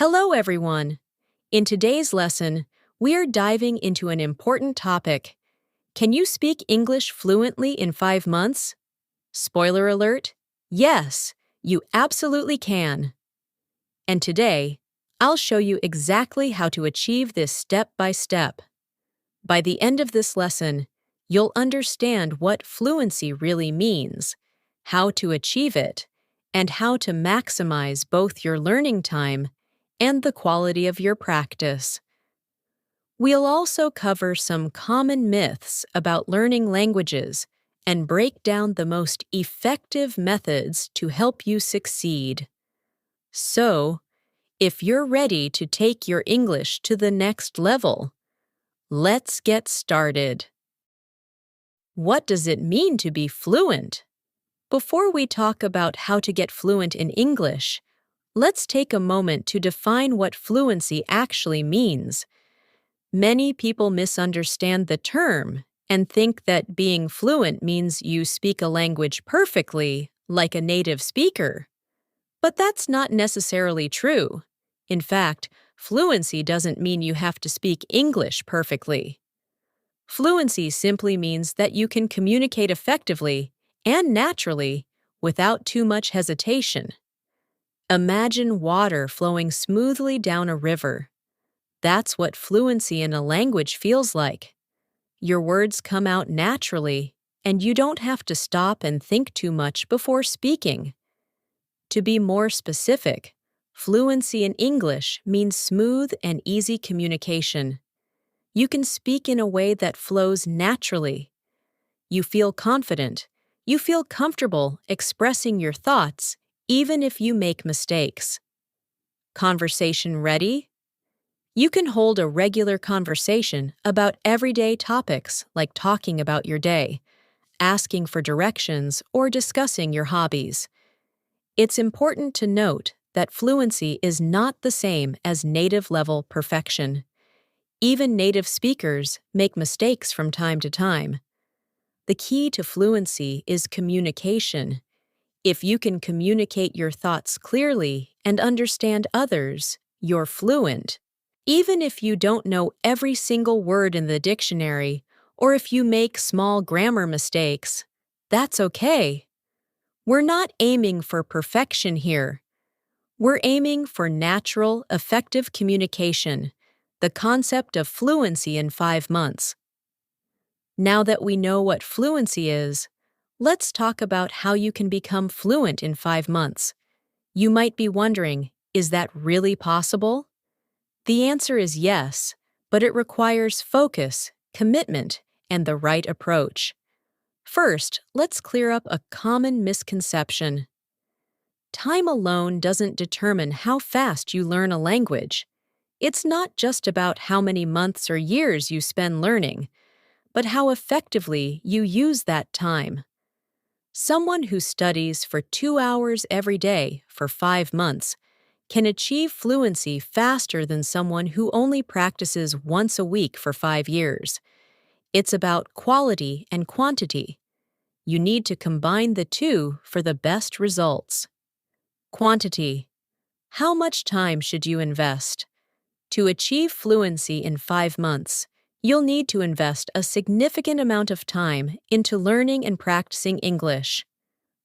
Hello, everyone. In today's lesson, we are diving into an important topic. Can you speak English fluently in 5 months? Spoiler alert, yes, you absolutely can. And today, I'll show you exactly how to achieve this step by step. By the end of this lesson, you'll understand what fluency really means, how to achieve it, and how to maximize both your learning time and the quality of your practice. We'll also cover some common myths about learning languages and break down the most effective methods to help you succeed. So, if you're ready to take your English to the next level, let's get started. What does it mean to be fluent? Before we talk about how to get fluent in English, let's take a moment to define what fluency actually means. Many people misunderstand the term and think that being fluent means you speak a language perfectly, like a native speaker. But that's not necessarily true. In fact, fluency doesn't mean you have to speak English perfectly. Fluency simply means that you can communicate effectively and naturally without too much hesitation. Imagine water flowing smoothly down a river. That's what fluency in a language feels like. Your words come out naturally, and you don't have to stop and think too much before speaking. To be more specific, fluency in English means smooth and easy communication. You can speak in a way that flows naturally. You feel confident. You feel comfortable expressing your thoughts, even if you make mistakes. Conversation ready? You can hold a regular conversation about everyday topics like talking about your day, asking for directions, or discussing your hobbies. It's important to note that fluency is not the same as native-level perfection. Even native speakers make mistakes from time to time. The key to fluency is communication. If you can communicate your thoughts clearly and understand others, you're fluent. Even if you don't know every single word in the dictionary, or if you make small grammar mistakes, that's okay. We're not aiming for perfection here. We're aiming for natural, effective communication, the concept of fluency in 5 months. Now that we know what fluency is, let's talk about how you can become fluent in 5 months. You might be wondering, is that really possible? The answer is yes, but it requires focus, commitment, and the right approach. First, let's clear up a common misconception. Time alone doesn't determine how fast you learn a language. It's not just about how many months or years you spend learning, but how effectively you use that time. Someone who studies for 2 hours every day for 5 months can achieve fluency faster than someone who only practices once a week for 5 years. It's about quality and quantity. You need to combine the two for the best results. Quantity. How much time should you invest? To achieve fluency in 5 months, you'll need to invest a significant amount of time into learning and practicing English.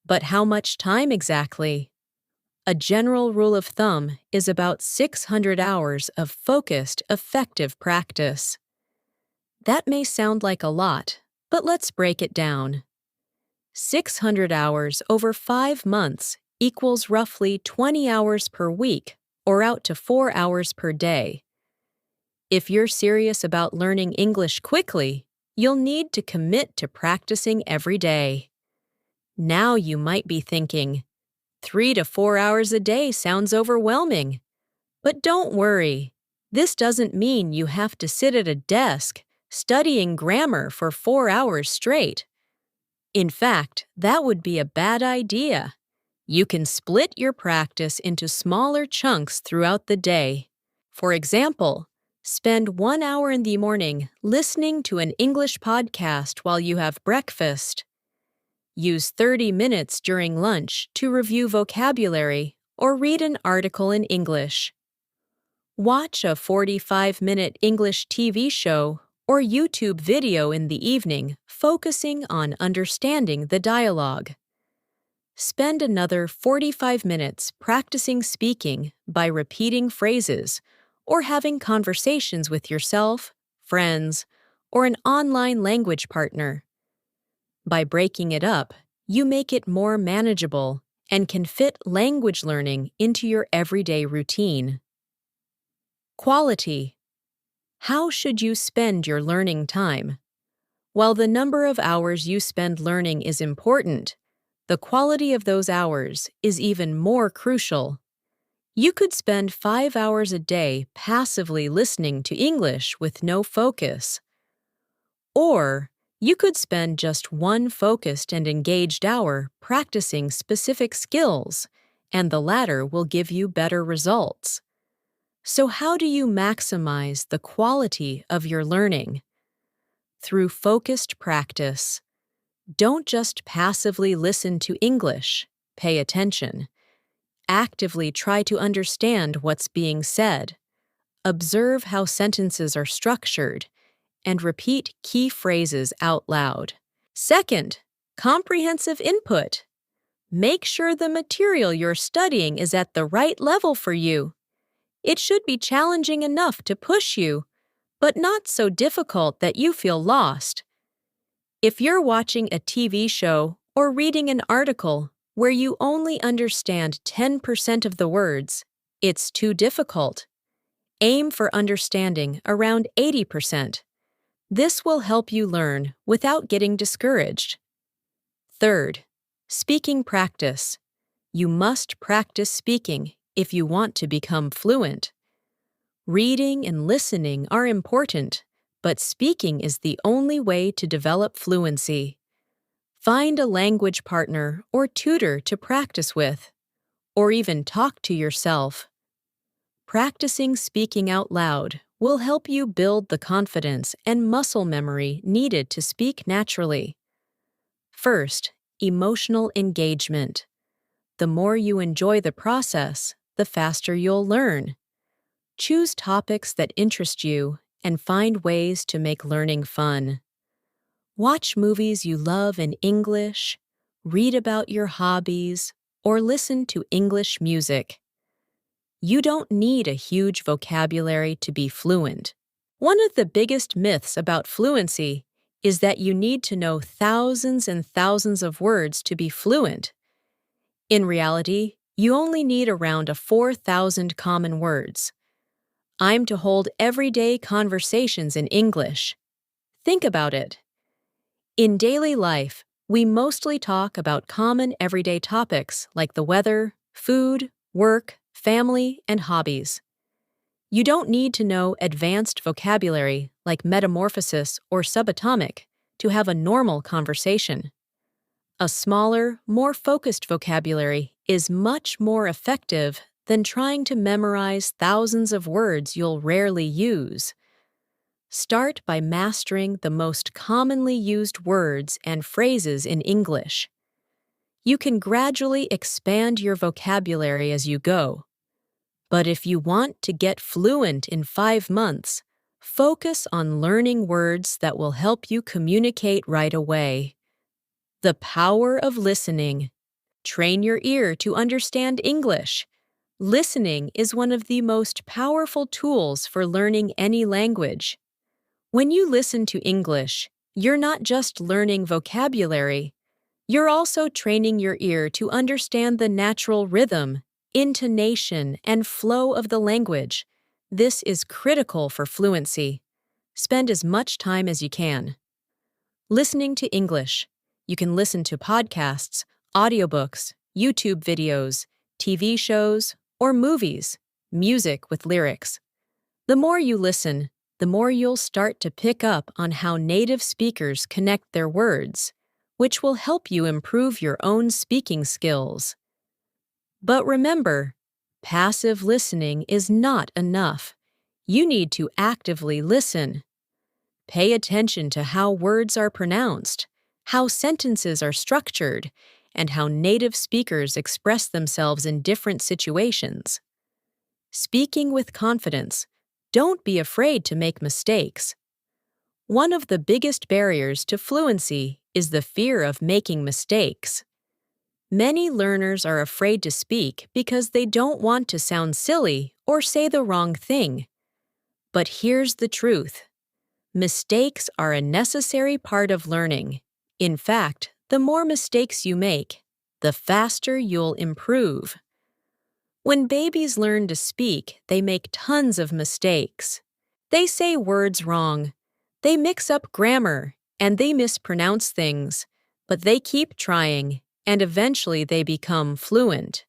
But how much time exactly? A general rule of thumb is about 600 hours of focused, effective practice. That may sound like a lot, but let's break it down. 600 hours over 5 months equals roughly 20 hours per week, or out to 4 hours per day. If you're serious about learning English quickly, you'll need to commit to practicing every day. Now you might be thinking, 3 to 4 hours a day sounds overwhelming. But don't worry. This doesn't mean you have to sit at a desk studying grammar for 4 hours straight. In fact, that would be a bad idea. You can split your practice into smaller chunks throughout the day. For example, spend 1 hour in the morning listening to an English podcast while you have breakfast. Use 30 minutes during lunch to review vocabulary or read an article in English. Watch a 45-minute English TV show or YouTube video in the evening, focusing on understanding the dialogue. Spend another 45 minutes practicing speaking by repeating phrases or having conversations with yourself, friends, or an online language partner. By breaking it up, you make it more manageable and can fit language learning into your everyday routine. Quality. How should you spend your learning time? While the number of hours you spend learning is important, the quality of those hours is even more crucial. You could spend 5 hours a day passively listening to English with no focus. Or you could spend just one focused and engaged hour practicing specific skills, and the latter will give you better results. So how do you maximize the quality of your learning? Through focused practice. Don't just passively listen to English, pay attention. Actively try to understand what's being said. Observe how sentences are structured, and repeat key phrases out loud. Second, comprehensive input. Make sure the material you're studying is at the right level for you. It should be challenging enough to push you, but not so difficult that you feel lost. If you're watching a TV show or reading an article where you only understand 10% of the words, it's too difficult. Aim for understanding around 80%. This will help you learn without getting discouraged. Third, speaking practice. You must practice speaking if you want to become fluent. Reading and listening are important, but speaking is the only way to develop fluency. Find a language partner or tutor to practice with, or even talk to yourself. Practicing speaking out loud will help you build the confidence and muscle memory needed to speak naturally. First, emotional engagement. The more you enjoy the process, the faster you'll learn. Choose topics that interest you and find ways to make learning fun. Watch movies you love in English, read about your hobbies, or listen to English music. You don't need a huge vocabulary to be fluent. One of the biggest myths about fluency is that you need to know thousands and thousands of words to be fluent. In reality, you only need around 4,000 common words. I'm to hold everyday conversations in English. Think about it. In daily life, we mostly talk about common everyday topics like the weather, food, work, family, and hobbies. You don't need to know advanced vocabulary like metamorphosis or subatomic to have a normal conversation. A smaller, more focused vocabulary is much more effective than trying to memorize thousands of words you'll rarely use. Start by mastering the most commonly used words and phrases in English. You can gradually expand your vocabulary as you go. But if you want to get fluent in 5 months, focus on learning words that will help you communicate right away. The power of listening. Train your ear to understand English. Listening is one of the most powerful tools for learning any language. When you listen to English, you're not just learning vocabulary. You're also training your ear to understand the natural rhythm, intonation, and flow of the language. This is critical for fluency. Spend as much time as you can. Listening to English. You can listen to podcasts, audiobooks, YouTube videos, TV shows, or movies, music with lyrics. The more you listen, the more you'll start to pick up on how native speakers connect their words, which will help you improve your own speaking skills. But remember, passive listening is not enough. You need to actively listen. Pay attention to how words are pronounced, how sentences are structured, and how native speakers express themselves in different situations. Speaking with confidence. Don't be afraid to make mistakes. One of the biggest barriers to fluency is the fear of making mistakes. Many learners are afraid to speak because they don't want to sound silly or say the wrong thing. But here's the truth. Mistakes are a necessary part of learning. In fact, the more mistakes you make, the faster you'll improve. When babies learn to speak, they make tons of mistakes. They say words wrong. They mix up grammar, and they mispronounce things. But they keep trying, and eventually they become fluent.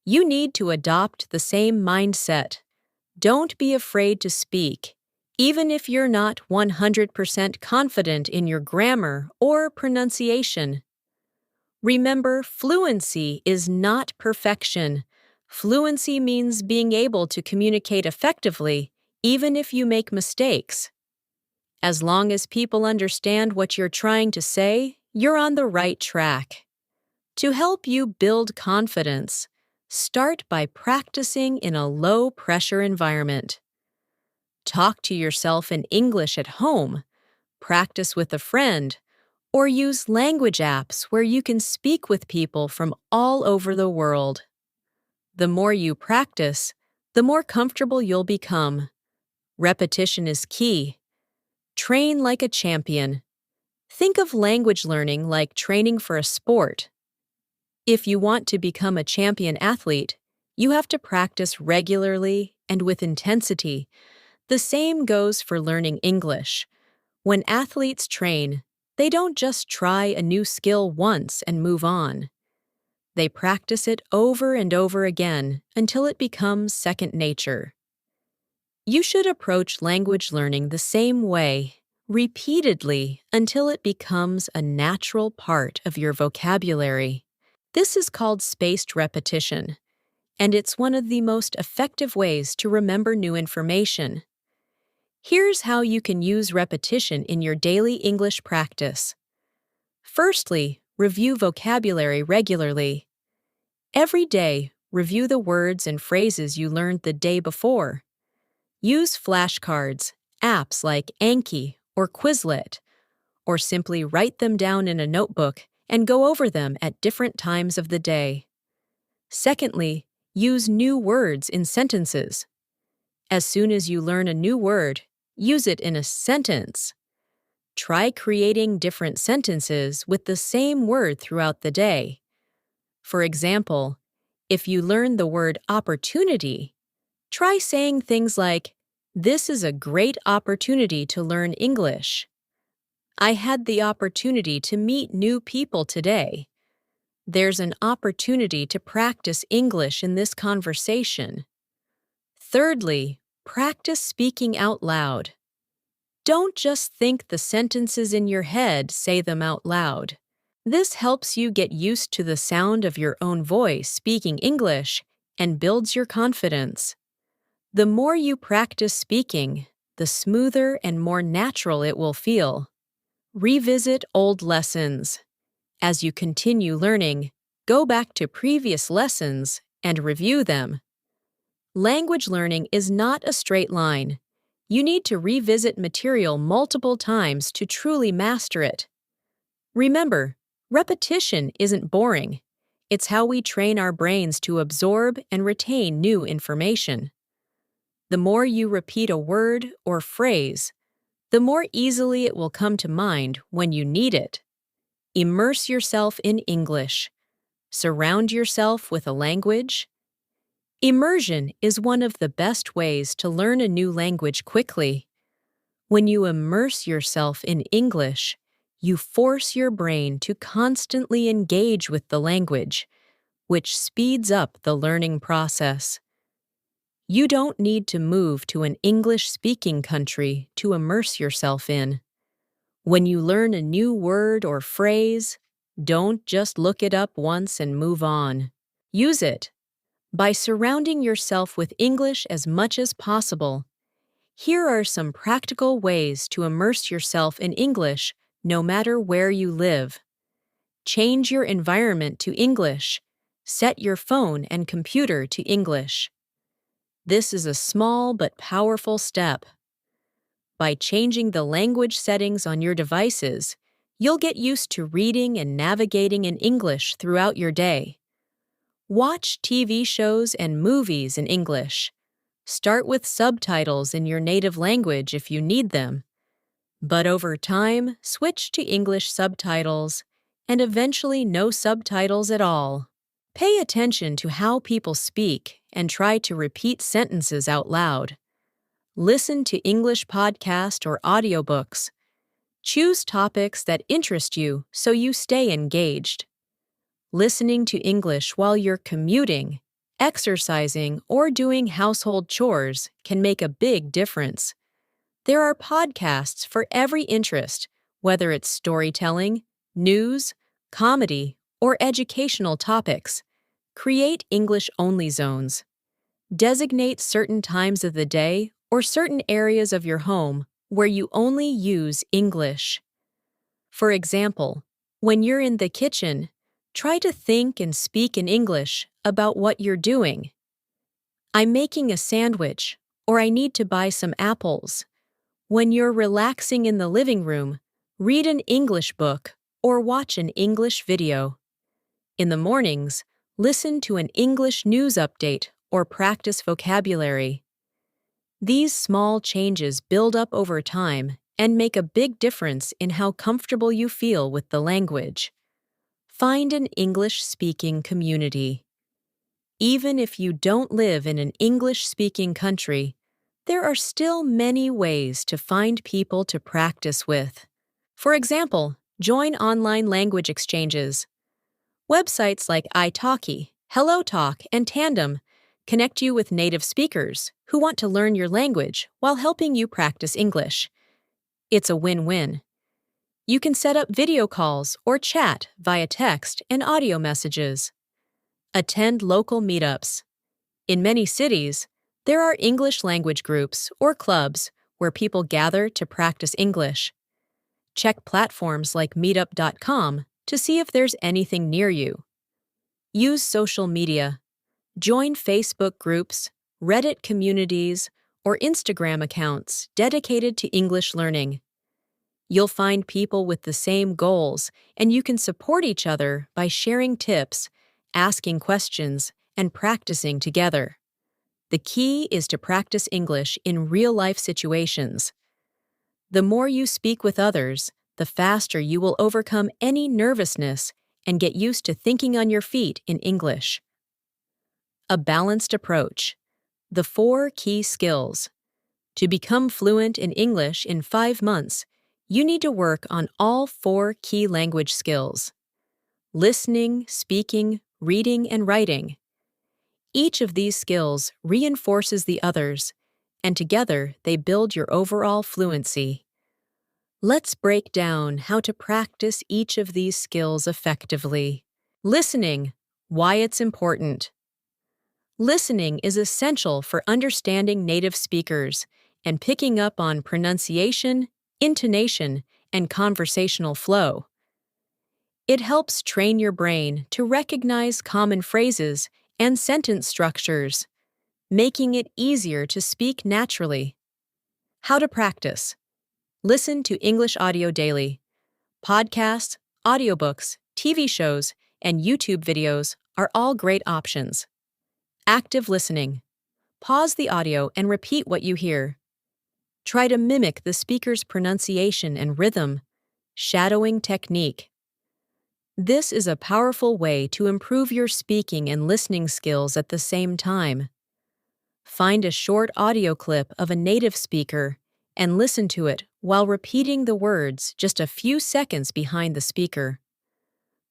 You need to adopt the same mindset. Don't be afraid to speak, even if you're not 100% confident in your grammar or pronunciation. Remember, fluency is not perfection. Fluency means being able to communicate effectively, even if you make mistakes. As long as people understand what you're trying to say, you're on the right track. To help you build confidence, start by practicing in a low-pressure environment. Talk to yourself in English at home, practice with a friend, or use language apps where you can speak with people from all over the world. The more you practice, the more comfortable you'll become. Repetition is key. Train like a champion. Think of language learning like training for a sport. If you want to become a champion athlete, you have to practice regularly and with intensity. The same goes for learning English. When athletes train, they don't just try a new skill once and move on. They practice it over and over again until it becomes second nature. You should approach language learning the same way, repeatedly, until it becomes a natural part of your vocabulary. This is called spaced repetition, and it's one of the most effective ways to remember new information. Here's how you can use repetition in your daily English practice. Firstly, review vocabulary regularly. Every day, review the words and phrases you learned the day before. Use flashcards, apps like Anki or Quizlet, or simply write them down in a notebook and go over them at different times of the day. Secondly, use new words in sentences. As soon as you learn a new word, use it in a sentence. Try creating different sentences with the same word throughout the day. For example, if you learn the word opportunity, try saying things like, "This is a great opportunity to learn English." "I had the opportunity to meet new people today." "There's an opportunity to practice English in this conversation." Thirdly, practice speaking out loud. Don't just think the sentences in your head, say them out loud. This helps you get used to the sound of your own voice speaking English and builds your confidence. The more you practice speaking, the smoother and more natural it will feel. Revisit old lessons. As you continue learning, go back to previous lessons and review them. Language learning is not a straight line. You need to revisit material multiple times to truly master it. Remember, repetition isn't boring. It's how we train our brains to absorb and retain new information. The more you repeat a word or phrase, the more easily it will come to mind when you need it. Immerse yourself in English. Surround yourself with a language. Immersion is one of the best ways to learn a new language quickly. When you immerse yourself in English, you force your brain to constantly engage with the language, which speeds up the learning process. You don't need to move to an English-speaking country to immerse yourself in. When you learn a new word or phrase, don't just look it up once and move on. Use it. By surrounding yourself with English as much as possible, here are some practical ways to immerse yourself in English no matter where you live. Change your environment to English. Set your phone and computer to English. This is a small but powerful step. By changing the language settings on your devices, you'll get used to reading and navigating in English throughout your day. Watch TV shows and movies in English. Start with subtitles in your native language if you need them. But over time, switch to English subtitles and eventually no subtitles at all. Pay attention to how people speak and try to repeat sentences out loud. Listen to English podcasts or audiobooks. Choose topics that interest you so you stay engaged. Listening to English while you're commuting, exercising, or doing household chores can make a big difference. There are podcasts for every interest, whether it's storytelling, news, comedy, or educational topics. Create English-only zones. Designate certain times of the day or certain areas of your home where you only use English. For example, when you're in the kitchen, try to think and speak in English about what you're doing. I'm making a sandwich, or I need to buy some apples. When you're relaxing in the living room, read an English book or watch an English video. In the mornings, listen to an English news update or practice vocabulary. These small changes build up over time and make a big difference in how comfortable you feel with the language. Find an English-speaking community. Even if you don't live in an English-speaking country, there are still many ways to find people to practice with. For example, join online language exchanges. Websites like italki, HelloTalk, and Tandem connect you with native speakers who want to learn your language while helping you practice English. It's a win-win. You can set up video calls or chat via text and audio messages. Attend local meetups. In many cities, there are English language groups or clubs where people gather to practice English. Check platforms like meetup.com to see if there's anything near you. Use social media. Join Facebook groups, Reddit communities, or Instagram accounts dedicated to English learning. You'll find people with the same goals, and you can support each other by sharing tips, asking questions, and practicing together. The key is to practice English in real-life situations. The more you speak with others, the faster you will overcome any nervousness and get used to thinking on your feet in English. A balanced approach. The 4 key skills. To become fluent in English in 5 months, you need to work on all 4 key language skills: listening, speaking, reading, and writing. Each of these skills reinforces the others, and together they build your overall fluency. Let's break down how to practice each of these skills effectively. Listening, why it's important. Listening is essential for understanding native speakers and picking up on pronunciation, intonation, and conversational flow. It helps train your brain to recognize common phrases and sentence structures, making it easier to speak naturally. How to practice. Listen to English audio daily. Podcasts, audiobooks, TV shows, and YouTube videos are all great options. Active listening. Pause the audio and repeat what you hear. Try to mimic the speaker's pronunciation and rhythm. Shadowing technique. This is a powerful way to improve your speaking and listening skills at the same time. Find a short audio clip of a native speaker and listen to it while repeating the words just a few seconds behind the speaker.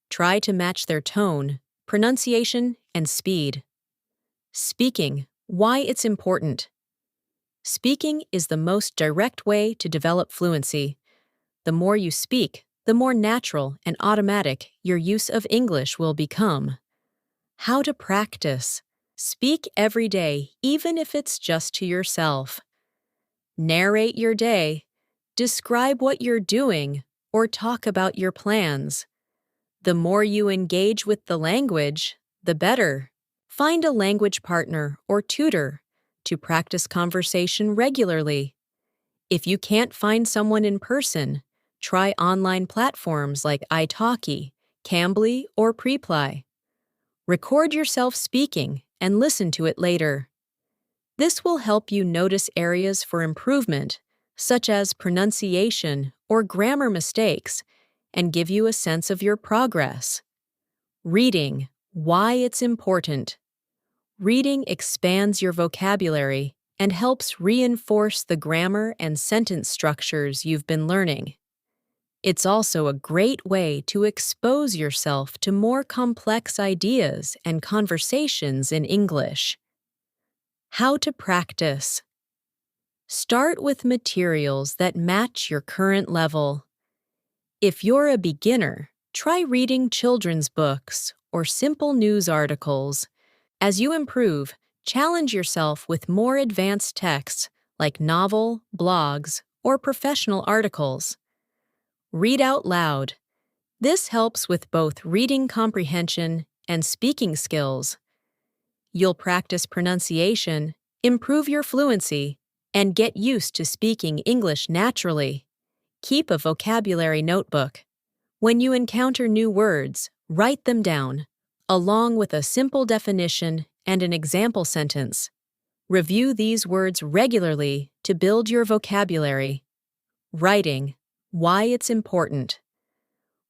Try to match their tone, pronunciation, and speed. Speaking, why it's important. Speaking is the most direct way to develop fluency. The more you speak, the more natural and automatic your use of English will become. How to practice. Speak every day, even if it's just to yourself. Narrate your day. Describe what you're doing, or talk about your plans. The more you engage with the language, the better. Find a language partner or tutor. to practice conversation regularly. If you can't find someone in person, try online platforms like italki, Cambly, or Preply. Record yourself speaking and listen to it later. This will help you notice areas for improvement, such as pronunciation or grammar mistakes, and give you a sense of your progress. Reading, why it's important. Reading expands your vocabulary and helps reinforce the grammar and sentence structures you've been learning. It's also a great way to expose yourself to more complex ideas and conversations in English. How to practice. Start with materials that match your current level. If you're a beginner, try reading children's books or simple news articles. As you improve, challenge yourself with more advanced texts like novel, blogs, or professional articles. Read out loud. This helps with both reading comprehension and speaking skills. You'll practice pronunciation, improve your fluency, and get used to speaking English naturally. Keep a vocabulary notebook. When you encounter new words, write them down, along with a simple definition and an example sentence. Review these words regularly to build your vocabulary. Writing, why it's important.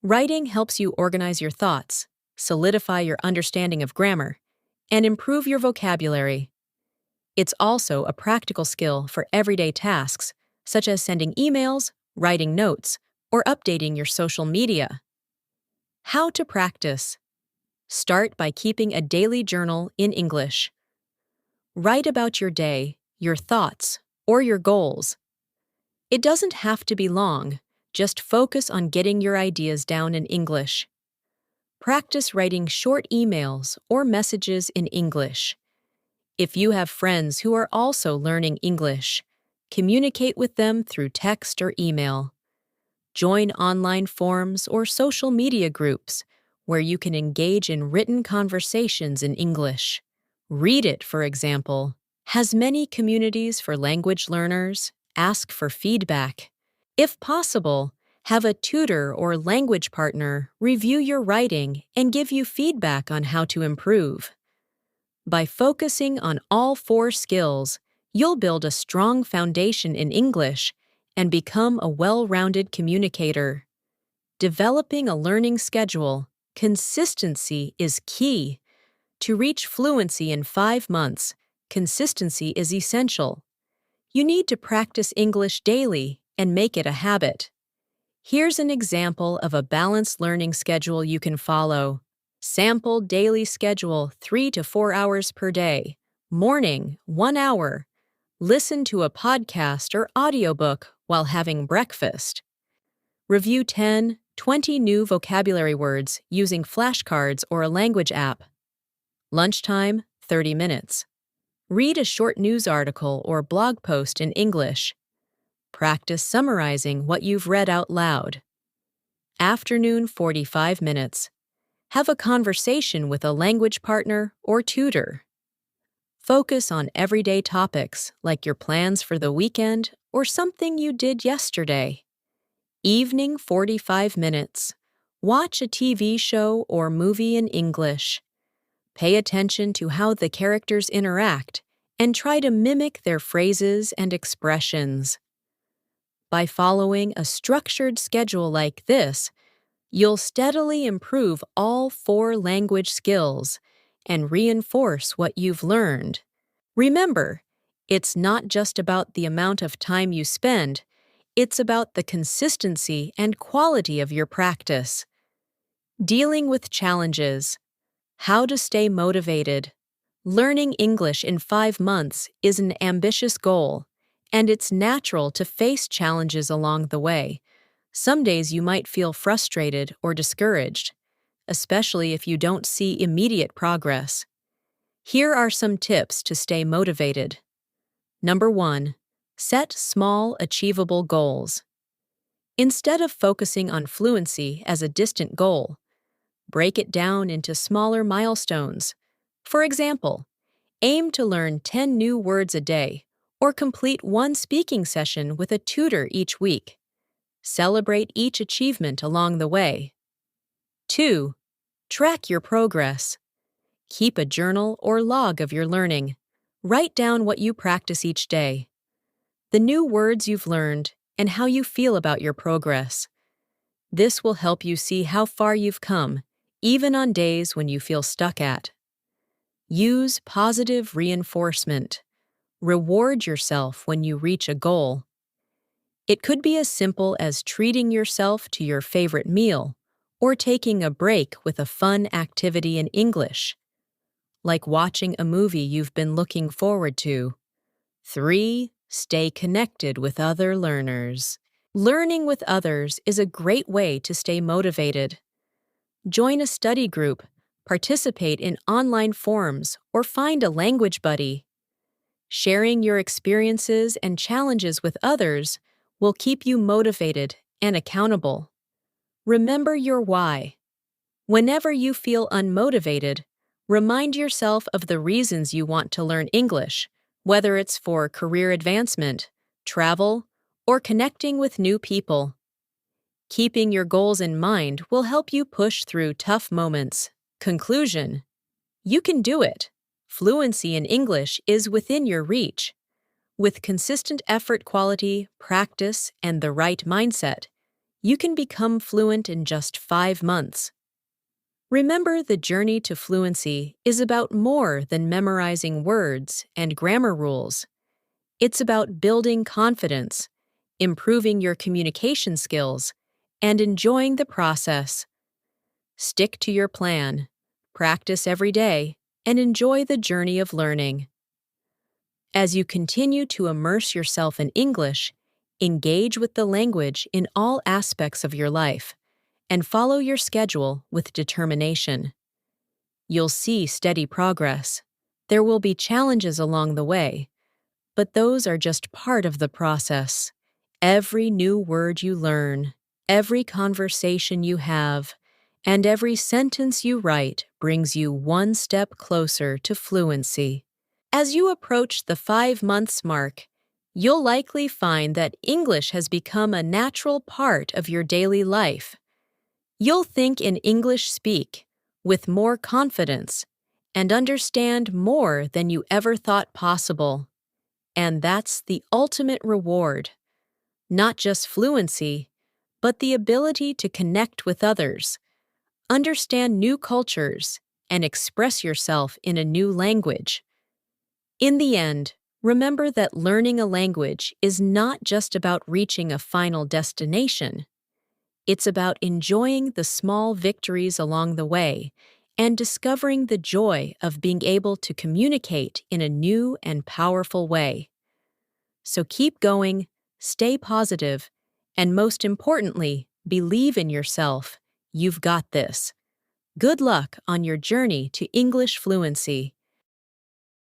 Writing helps you organize your thoughts, solidify your understanding of grammar, and improve your vocabulary. It's also a practical skill for everyday tasks, such as sending emails, writing notes, or updating your social media. How to practice. Start by keeping a daily journal in English. Write about your day, your thoughts, or your goals. It doesn't have to be long, just focus on getting your ideas down in English. Practice writing short emails or messages in English. If you have friends who are also learning English, communicate with them through text or email. Join online forums or social media groups where you can engage in written conversations in English. Read It, for example, has many communities for language learners. Ask for feedback. If possible, have a tutor or language partner review your writing and give you feedback on how to improve. By focusing on all 4 skills, you'll build a strong foundation in English and become a well-rounded communicator. Developing a learning schedule, consistency is key. To reach fluency in 5 months, consistency is essential. You need to practice English daily and make it a habit. Here's an example of a balanced learning schedule you can follow. Sample daily schedule 3 to 4 hours per day. Morning, 1 hour. Listen to a podcast or audiobook while having breakfast. Review 10, 20 new vocabulary words using flashcards or a language app. Lunchtime, 30 minutes. Read a short news article or blog post in English. Practice summarizing what you've read out loud. Afternoon, 45 minutes. Have a conversation with a language partner or tutor. Focus on everyday topics like your plans for the weekend or something you did yesterday. Evening, 45 minutes. Watch a TV show or movie in English. Pay attention to how the characters interact and try to mimic their phrases and expressions. By following a structured schedule like this, you'll steadily improve all 4 language skills and reinforce what you've learned. Remember, it's not just about the amount of time you spend, it's about the consistency and quality of your practice. Dealing with challenges. How to stay motivated. Learning English in 5 months is an ambitious goal, and it's natural to face challenges along the way. Some days you might feel frustrated or discouraged, especially if you don't see immediate progress. Here are some tips to stay motivated. Number 1. Set small, achievable goals. Instead of focusing on fluency as a distant goal, break it down into smaller milestones. For example, Aim to learn 10 new words a day or complete one speaking session with a tutor each week. Celebrate each achievement along the way. 2. Track your progress. Keep a journal or log of your learning. Write down what you practice each day, the new words you've learned, and how you feel about your progress. This will help you see how far you've come, even on days when you feel stuck at. Use positive reinforcement. Reward yourself when you reach a goal. It could be as simple as treating yourself to your favorite meal or taking a break with a fun activity in English, like watching a movie you've been looking forward to. 3. Stay connected with other learners. Learning with others is a great way to stay motivated. Join a study group, participate in online forums, or find a language buddy. Sharing your experiences and challenges with others will keep you motivated and accountable. Remember your why. Whenever you feel unmotivated, remind yourself of the reasons you want to learn English, whether it's for career advancement, travel, or connecting with new people. Keeping your goals in mind will help you push through tough moments. Conclusion: you can do it. Fluency in English is within your reach. With consistent effort, quality, practice, and the right mindset, you can become fluent in just 5 months. Remember, the journey to fluency is about more than memorizing words and grammar rules. It's about building confidence, improving your communication skills, and enjoying the process. Stick to your plan, practice every day, and enjoy the journey of learning. As you continue to immerse yourself in English, engage with the language in all aspects of your life, and follow your schedule with determination. You'll see steady progress. There will be challenges along the way, but those are just part of the process. Every new word you learn, every conversation you have, and every sentence you write brings you one step closer to fluency. As you approach the 5 months mark, you'll likely find that English has become a natural part of your daily life. You'll think in English speak with more confidence and understand more than you ever thought possible. And that's the ultimate reward. Not just fluency, but the ability to connect with others, understand new cultures, and express yourself in a new language. In the end, remember that learning a language is not just about reaching a final destination. It's about enjoying the small victories along the way and discovering the joy of being able to communicate in a new and powerful way. So keep going, stay positive, and most importantly, believe in yourself. You've got this. Good luck on your journey to English fluency.